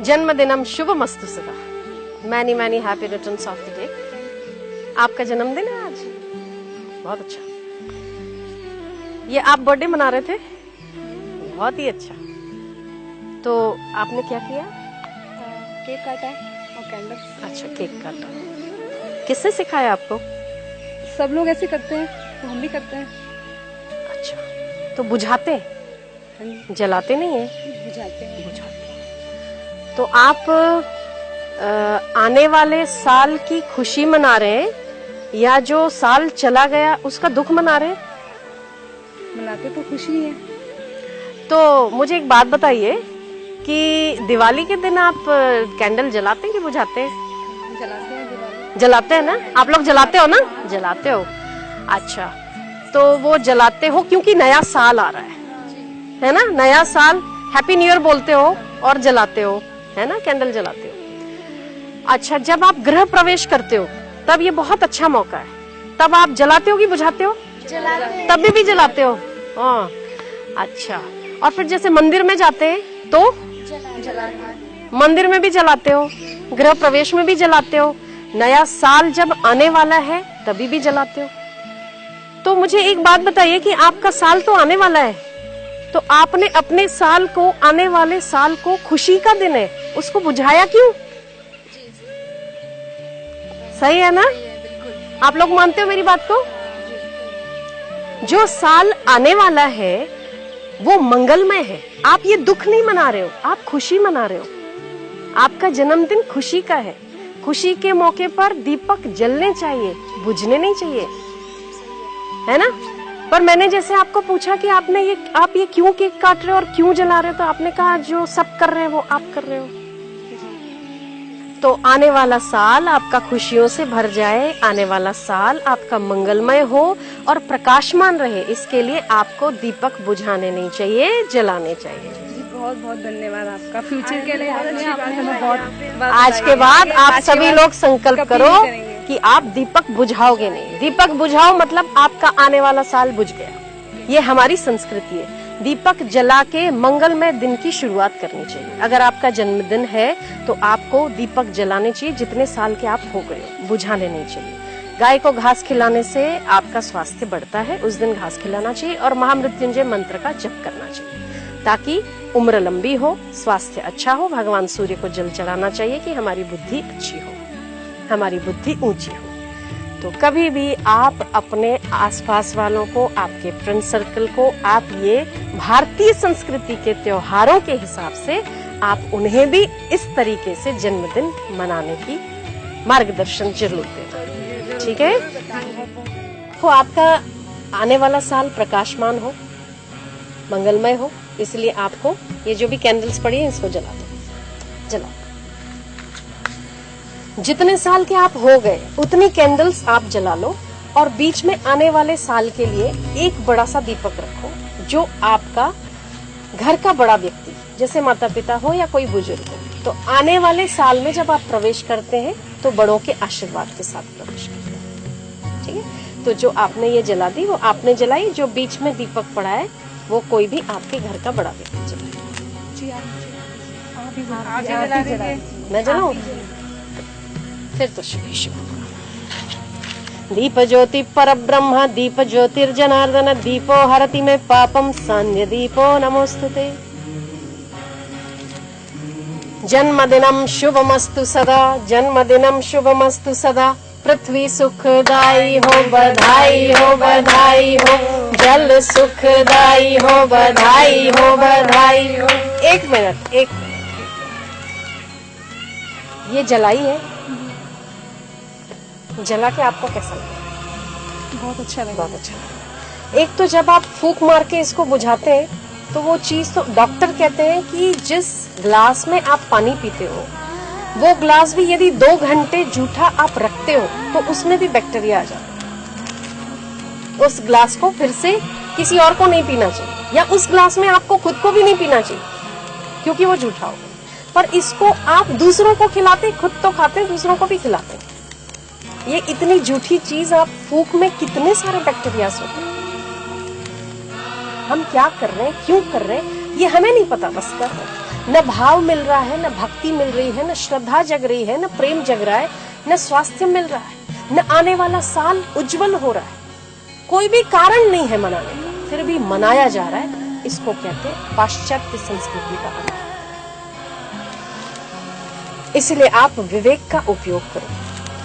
जन्मदिनम शुभमस्तु सदा। Many many happy returns of the day. आपका जन्मदिन है आज, बहुत अच्छा। ये आप बर्थडे मना रहे थे, बहुत ही अच्छा। तो आपने क्या किया? केक काटा है और कैंडल्स। अच्छा, केक काटा। किसने सिखाया आपको? सब लोग ऐसे करते हैं तो हम भी करते हैं। अच्छा, तो बुझाते हैं, जलाते नहीं है? बुझाते हैं। बुझाते हैं। तो आप आने वाले साल की खुशी मना रहे हैं या जो साल चला गया उसका दुख मना रहे हैं? मनाते तो खुशी है। तो मुझे एक बात बताइए कि दिवाली के दिन आप कैंडल जलाते हैं कि बुझाते हैं? जलाते हैं दिवाली। जलाते हैं ना? आप लोग जलाते हो ना? जलाते हो। अच्छा, तो वो जलाते हो क्योंकि नया साल आ रहा है ना? नया साल, हैप्पी न्यू ईयर बोलते हो और जलाते हो, है ना? कैंडल जलाते हो। अच्छा, जब आप गृह प्रवेश करते हो तब ये बहुत अच्छा मौका है, तब आप जलाते हो कि बुझाते हो? जलाते। तब भी जलाते हो? हाँ, अच्छा। और फिर जैसे मंदिर में जाते हैं तो जलाते। मंदिर में भी जलाते हो, गृह प्रवेश में भी जलाते हो, नया साल जब आने वाला है तभी भी जलाते हो। तो मुझे एक बात बताइए कि आपका साल तो आने वाला है, तो आपने अपने साल को, आने वाले साल को, खुशी का दिन है, उसको बुझाया क्यों? सही है ना? आप लोग मानते हो मेरी बात को? जो साल आने वाला है वो मंगलमय है। आप ये दुख नहीं मना रहे हो, आप खुशी मना रहे हो। आपका जन्मदिन खुशी का है। खुशी के मौके पर दीपक जलने चाहिए, बुझने नहीं चाहिए, है ना? पर मैंने जैसे आपको पूछा कि आप ये क्यों केक काट रहे हो और क्यों जला रहे हो, तो आपने कहा जो सब कर रहे हैं वो आप कर रहे हो। तो आने वाला साल आपका खुशियों से भर जाए, आने वाला साल आपका मंगलमय हो और प्रकाशमान रहे, इसके लिए आपको दीपक बुझाने नहीं चाहिए, जलाने चाहिए। जी, बहुत बहुत धन्यवाद आपका। फ्यूचर के लिए आपने बहुत आज के बाद आप सभी लोग संकल्प करो कि आप दीपक बुझाओगे नहीं। दीपक बुझाओ मतलब आपका आने वाला साल बुझ गया। ये हमारी संस्कृति है। दीपक जला के मंगलमय दिन की शुरुआत करनी चाहिए। अगर आपका जन्मदिन है तो आपको दीपक जलाने चाहिए, जितने साल के आप हो गए हो, बुझाने नहीं चाहिए। गाय को घास खिलाने से आपका स्वास्थ्य बढ़ता है, उस दिन घास खिलाना चाहिए और महामृत्युंजय मंत्र का जप करना चाहिए ताकि उम्र लंबी हो, स्वास्थ्य अच्छा हो। भगवान सूर्य को जल चढ़ाना चाहिए कि हमारी बुद्धि अच्छी हो, हमारी बुद्धि ऊंची हो। तो कभी भी आप अपने आसपास वालों को, आपके फ्रेंड सर्कल को, आप ये भारतीय संस्कृति के त्योहारों के हिसाब से आप उन्हें भी इस तरीके से जन्मदिन मनाने की मार्गदर्शन जरूर दें, ठीक है? तो आपका आने वाला साल प्रकाशमान हो, मंगलमय हो, इसलिए आपको ये जो भी कैंडल्स पड़ी हैं इसको जला दो, जलाओ। जितने साल के आप हो गए उतनी कैंडल्स आप जला लो और बीच में आने वाले साल के लिए एक बड़ा सा दीपक रखो, जो आपका घर का बड़ा व्यक्ति, जैसे माता पिता हो या कोई बुजुर्ग हो, तो आने वाले साल में जब आप प्रवेश करते हैं तो बड़ों के आशीर्वाद के साथ प्रवेश करते हैं, ठीक है? तो जो आपने ये जला दी वो आपने जलाई, जो बीच में दीपक पड़ा है वो कोई भी आपके घर का बड़ा व्यक्ति जलाए। मैं जलाऊं? फिर तो शुभ। दीप ज्योति पर ब्रह्म, दीप ज्योतिर्जनार्दन, दीपो हरति में पापम, सान्य दीपो नमोस्तुते। जन्मदिनम शुभमस्तु सदा, जन्मदिनम शुभमस्तु सदा। पृथ्वी सुखदाई हो, बधाई हो, बधाई हो। जल सुखदाई हो, बधाई हो, बधाई हो। एक मिनट, ये जलाई है, जला के आपको कैसा लगा? बहुत अच्छा लगा। बहुत अच्छा लगा। एक तो जब आप फूंक मार के इसको बुझाते हैं तो वो चीज, तो डॉक्टर कहते हैं कि जिस ग्लास में आप पानी पीते हो वो ग्लास भी यदि 2 घंटे जूठा आप रखते हो तो उसमें भी बैक्टीरिया आ जाता है। उस ग्लास को फिर से किसी और को नहीं पीना चाहिए, या उस ग्लास में आपको खुद को भी नहीं पीना चाहिए क्योंकि वो जूठा हो। पर इसको आप दूसरों को खिलाते, खुद तो खाते, दूसरों को भी खिलाते। ये इतनी जूठी चीज आप फूंक में कितने सारे बैक्टीरिया होते हैं। हम क्या कर रहे हैं, क्यों कर रहे हैं, ये हमें नहीं पता, बस कर रहे हैं। न भाव मिल रहा है, न भक्ति मिल रही है, न श्रद्धा जग रही है, न प्रेम जग रहा है, न स्वास्थ्य मिल रहा है, न आने वाला साल उज्जवल हो रहा है, कोई भी कारण नहीं है मनाने का, फिर भी मनाया जा रहा है, इसको कहते हैं पाश्चात्य संस्कृति का अनुभव। इसलिए आप विवेक का उपयोग करो,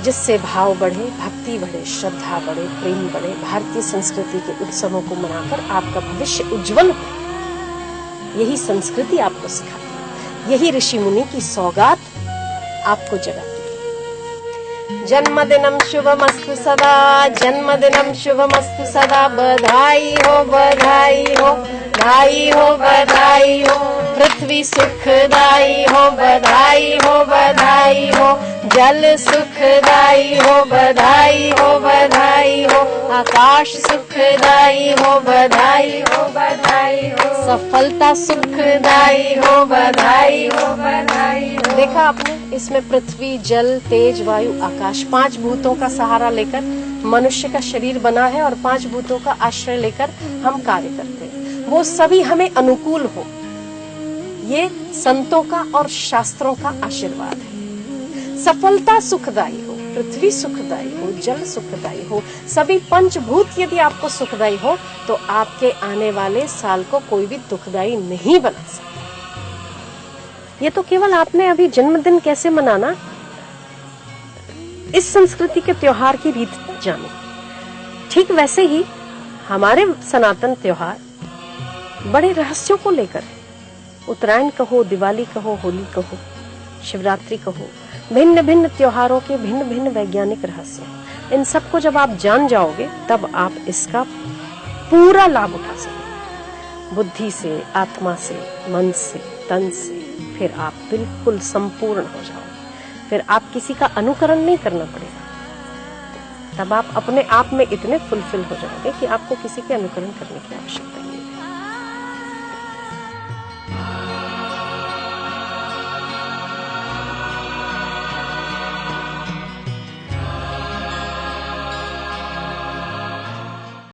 जिससे भाव बढ़े, भक्ति बढ़े, श्रद्धा बढ़े, प्रेम बढ़े, भारतीय संस्कृति के उत्सवों को मनाकर आपका भविष्य उज्जवल हो। यही संस्कृति आपको सिखाती है, यही ऋषि मुनि की सौगात आपको जगाती है। जन्मदिनम शुभमस्तु सदा, जन्मदिनम शुभमस्तु सदा, बधाई हो, बधाई हो, बधाई हो, बधाई हो, पृथ्वी सुखदाई हो, बधाई हो, बधाई हो, जल सुखदाई हो, बधाई हो, बधाई हो, आकाश सुखदाई हो, बधाई हो, बधाई हो, सफलता सुखदाई हो, बधाई हो, बधाई हो। देखा आपने, इसमें पृथ्वी, जल, तेज, वायु, आकाश, 5 भूतों का सहारा लेकर मनुष्य का शरीर बना है और 5 भूतों का आश्रय लेकर हम कार्य करते हैं। वो सभी हमें अनुकूल हो, ये संतों का और शास्त्रों का आशीर्वाद है। सफलता सुखदायी हो, पृथ्वी सुखदायी हो, जल सुखदायी हो, सभी पंचभूत यदि आपको सुखदायी हो तो आपके आने वाले साल को कोई भी दुखदायी नहीं बना सकता। ये तो केवल आपने अभी जन्मदिन कैसे मनाना, इस संस्कृति के त्योहार की रीत जानो। ठीक वैसे ही हमारे सनातन त्योहार बड़े रहस्यों को लेकर, उत्तरायण कहो, दिवाली कहो, होली कहो, शिवरात्रि कहो, भिन्न भिन्न त्योहारों के भिन्न भिन्न वैज्ञानिक रहस्य, इन सबको जब आप जान जाओगे तब आप इसका पूरा लाभ उठा सकोगे, बुद्धि से, आत्मा से, मन से, तन से, फिर आप बिल्कुल संपूर्ण हो जाओगे। फिर आप किसी का अनुकरण नहीं करना पड़ेगा, तब आप अपने आप में इतने फुलफिल हो जाओगे कि आपको किसी के अनुकरण करने की आवश्यकता नहीं है।